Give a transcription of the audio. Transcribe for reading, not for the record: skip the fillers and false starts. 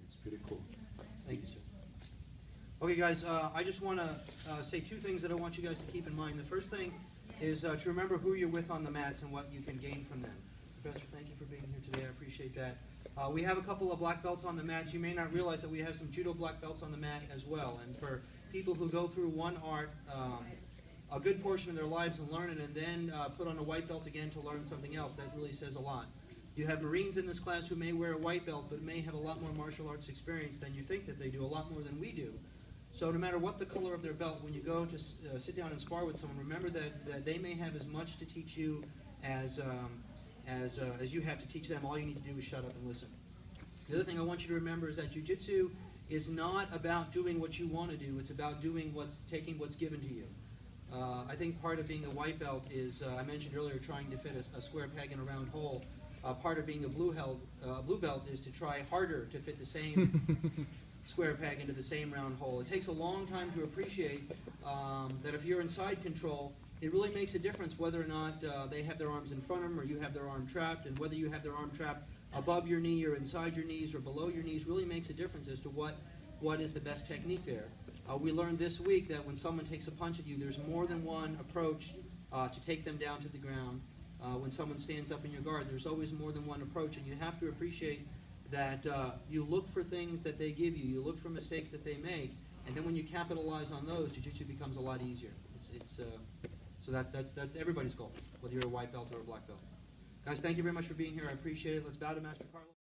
It's pretty cool. Thank you, sir. Okay, guys, I just want to say two things that I want you guys to keep in mind. The first thing is to remember who you're with on the mats and what you can gain from them. Professor, thank you for being here today. I appreciate that. We have a couple of black belts on the mats. You may not realize that we have some judo black belts on the mat as well. And for people who go through one art a good portion of their lives and learn it and then put on a white belt again to learn something else, that really says a lot. You have Marines in this class who may wear a white belt but may have a lot more martial arts experience than you think that they do, a lot more than we do. So no matter what the color of their belt, when you go to sit down and spar with someone, remember that they may have as much to teach you as you have to teach them. All you need to do is shut up and listen. The other thing I want you to remember is that Jiu Jitsu is not about doing what you want to do. It's about doing taking what's given to you. I think part of being a white belt is, I mentioned earlier, trying to fit a square peg in a round hole. Part of being a blue belt is to try harder to fit the same square peg into the same round hole. It takes a long time to appreciate that if you're in side control, it really makes a difference whether or not they have their arms in front of them or you have their arm trapped, and whether you have their arm trapped above your knee or inside your knees or below your knees really makes a difference as to what is the best technique there. We learned this week that when someone takes a punch at you, there's more than one approach to take them down to the ground. When someone stands up in your guard, there's always more than one approach, and you have to appreciate that you look for things that they give you, you look for mistakes that they make, and then when you capitalize on those, Jiu-Jitsu becomes a lot easier. So that's everybody's goal, whether you're a white belt or a black belt. Guys, thank you very much for being here. I appreciate it. Let's bow to Master Carlo.